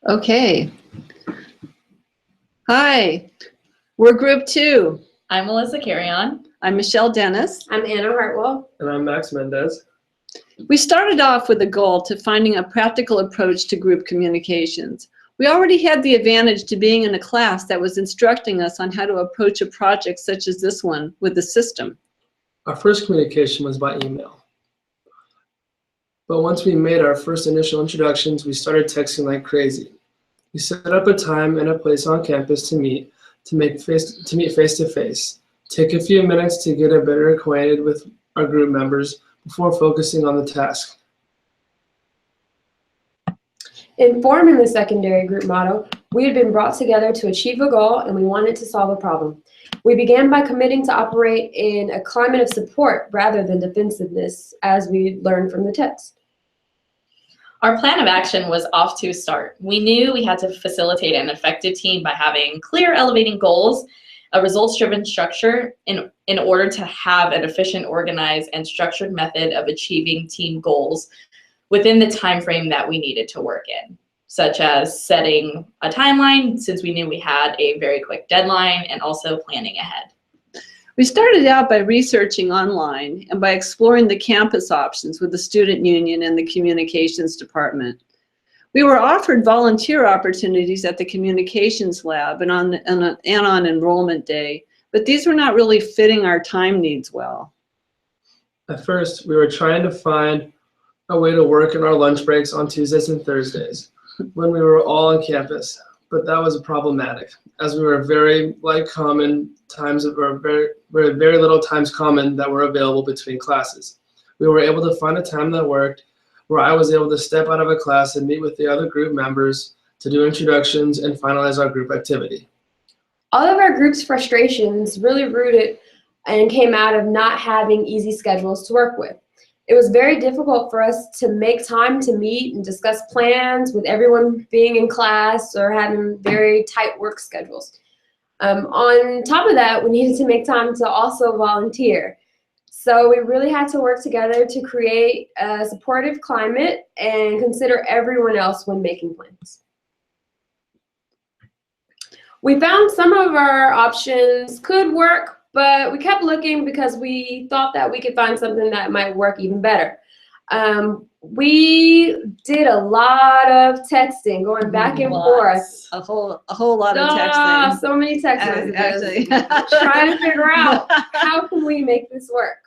Okay. Hi, we're Group 2. I'm Melissa Carrion. I'm Michelle Dennis. I'm Anna Hartwell. And I'm Max Mendez. We started off with a goal to finding a practical approach to group communications. We already had the advantage to being in a class that was instructing us on how to approach a project such as this one with the system. Our first communication was by email. But once we made our first initial introductions, we started texting like crazy. We set up a time and a place on campus to meet face to face. Take a few minutes to get better acquainted with our group members before focusing on the task. In forming the secondary group motto, we had been brought together to achieve a goal and we wanted to solve a problem. We began by committing to operate in a climate of support rather than defensiveness, as we learned from the text. Our plan of action was off to a start. We knew we had to facilitate an effective team by having clear, elevating goals, a results-driven structure in order to have an efficient, organized, and structured method of achieving team goals within the time frame that we needed to work in, such as setting a timeline since we knew we had a very quick deadline, and also planning ahead. We started out by researching online and by exploring the campus options with the student union and the communications department. We were offered volunteer opportunities at the communications lab and on enrollment day, but these were not really fitting our time needs well. At first, we were trying to find a way to work in our lunch breaks on Tuesdays and Thursdays when we were all on campus, but that was problematic as we were very little times common that were available between classes. We were able to find a time that worked where I was able to step out of a class and meet with the other group members to do introductions and finalize our group activity. All of our group's frustrations really rooted and came out of not having easy schedules to work with. It was very difficult for us to make time to meet and discuss plans with everyone being in class or having very tight work schedules. On top of that, we needed to make time to also volunteer. So we really had to work together to create a supportive climate and consider everyone else when making plans. We found some of our options could work, but we kept looking because we thought that we could find something that might work even better. We did a lot of texting, going back and forth. A whole lot of texting. So many text messages. Trying to figure out how can we make this work.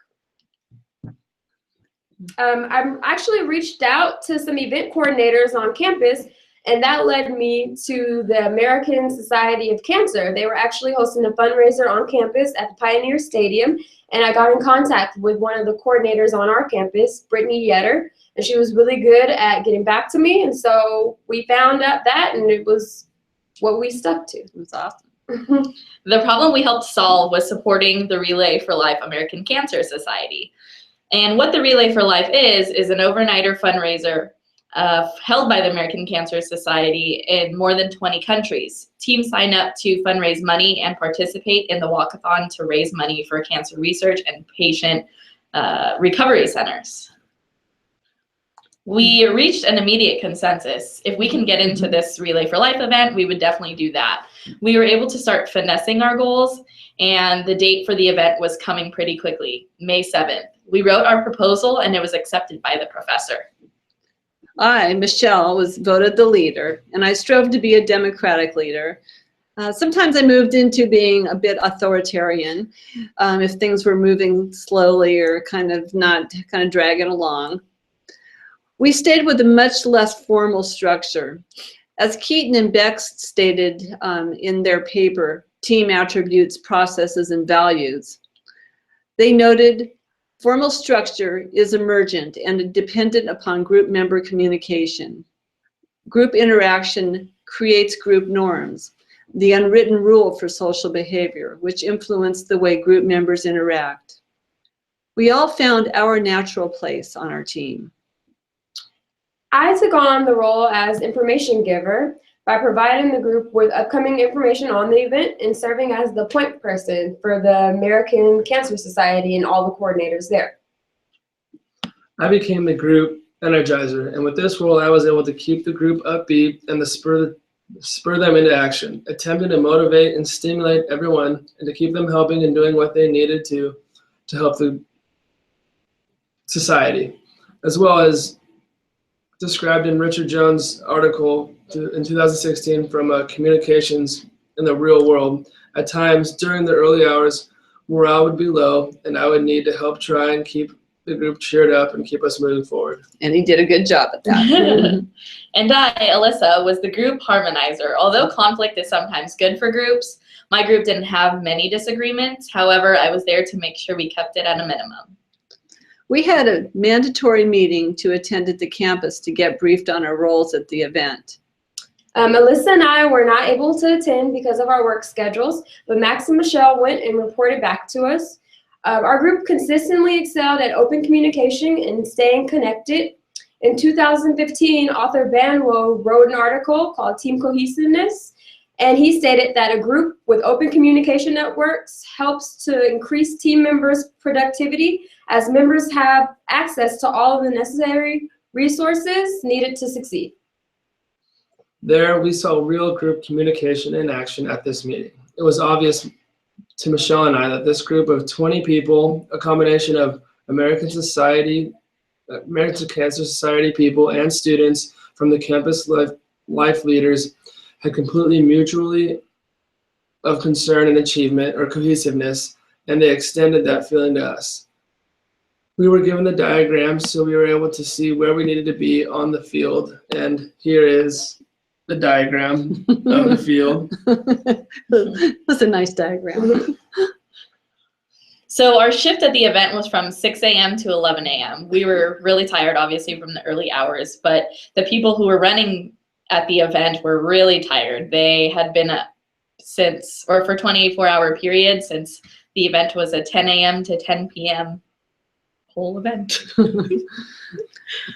I actually reached out to some event coordinators on campus, and that led me to the American Society of Cancer. They were actually hosting a fundraiser on campus at the Pioneer Stadium, and I got in contact with one of the coordinators on our campus, Brittany Yetter, and she was really good at getting back to me, and so we found out that, and it was what we stuck to. It was awesome. The problem we helped solve was supporting the Relay for Life American Cancer Society. And what the Relay for Life is an overnighter fundraiser held by the American Cancer Society in more than 20 countries. Teams sign up to fundraise money and participate in the walkathon to raise money for cancer research and patient recovery centers. We reached an immediate consensus. If we can get into this Relay for Life event, we would definitely do that. We were able to start finessing our goals, and the date for the event was coming pretty quickly, May 7th. We wrote our proposal, and it was accepted by the professor. I, Michelle, was voted the leader, and I strove to be a democratic leader. Sometimes I moved into being a bit authoritarian if things were moving slowly or kind of dragging along. We stayed with a much less formal structure. As Keaton and Beck stated in their paper, Team Attributes, Processes, and Values, they noted, formal structure is emergent and dependent upon group member communication. Group interaction creates group norms, the unwritten rule for social behavior, which influence the way group members interact. We all found our natural place on our team. I took on the role as information giver by providing the group with upcoming information on the event and serving as the point person for the American Cancer Society and all the coordinators there. I became the group energizer. And with this role, I was able to keep the group upbeat and spur them into action, attempting to motivate and stimulate everyone and to keep them helping and doing what they needed to help the society, as well as described in Richard Jones' article in 2016 from Communications in the Real World. At times during the early hours, morale would be low, and I would need to help try and keep the group cheered up and keep us moving forward. And he did a good job at that. And I, Alyssa, was the group harmonizer. Although conflict is sometimes good for groups, my group didn't have many disagreements. However, I was there to make sure we kept it at a minimum. We had a mandatory meeting to attend at the campus to get briefed on our roles at the event. Alyssa and I were not able to attend because of our work schedules, but Max and Michelle went and reported back to us. Our group consistently excelled at open communication and staying connected. In 2015, author Banwo wrote an article called Team Cohesiveness, and he stated that a group with open communication networks helps to increase team members' productivity as members have access to all of the necessary resources needed to succeed. There, we saw real group communication in action at this meeting. It was obvious to Michelle and I that this group of 20 people, a combination of American Cancer Society people and students from the campus life leaders, had completely mutually of concern and achievement or cohesiveness, and they extended that feeling to us. We were given the diagrams, so we were able to see where we needed to be on the field, and here is the diagram of the field. That's a nice diagram. So our shift at the event was from 6 a.m. to 11 a.m. We were really tired, obviously, from the early hours, but the people who were running at the event were really tired. They had been up for 24-hour period since the event was a 10 a.m. to 10 p.m. whole event.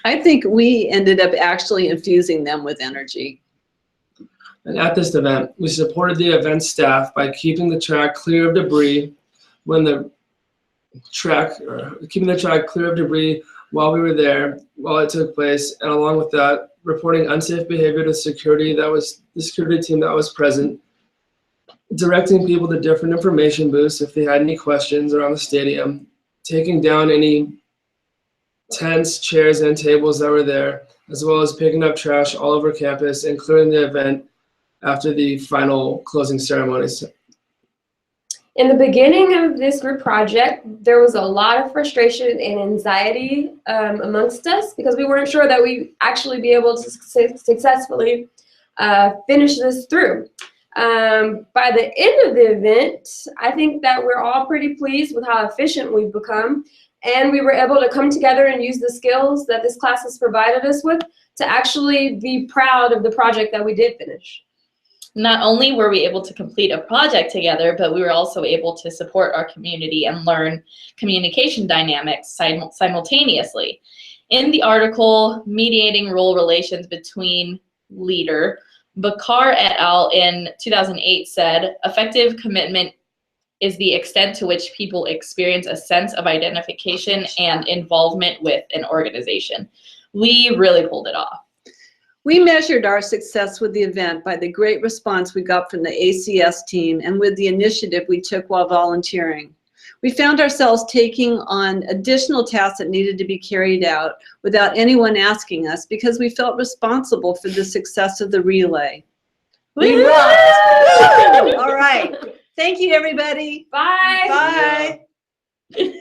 I think we ended up actually infusing them with energy. And at this event, we supported the event staff by keeping the track clear of debris keeping the track clear of debris while we were there, while it took place, and along with that, reporting unsafe behavior to the security team that was present, directing people to different information booths if they had any questions around the stadium, taking down any tents, chairs, and tables that were there, as well as picking up trash all over campus and clearing the event after the final closing ceremonies. In the beginning of this group project, there was a lot of frustration and anxiety amongst us because we weren't sure that we'd actually be able to successfully finish this through. By the end of the event, I think that we're all pretty pleased with how efficient we've become, and we were able to come together and use the skills that this class has provided us with to actually be proud of the project that we did finish. Not only were we able to complete a project together, but we were also able to support our community and learn communication dynamics simultaneously. In the article, Mediating Role Relations Between Leader, Bakar et al. In 2008 said, effective commitment is the extent to which people experience a sense of identification and involvement with an organization. We really pulled it off. We measured our success with the event by the great response we got from the ACS team and with the initiative we took while volunteering. We found ourselves taking on additional tasks that needed to be carried out without anyone asking us because we felt responsible for the success of the relay. We rocked! All right. Thank you, everybody. Bye. Bye.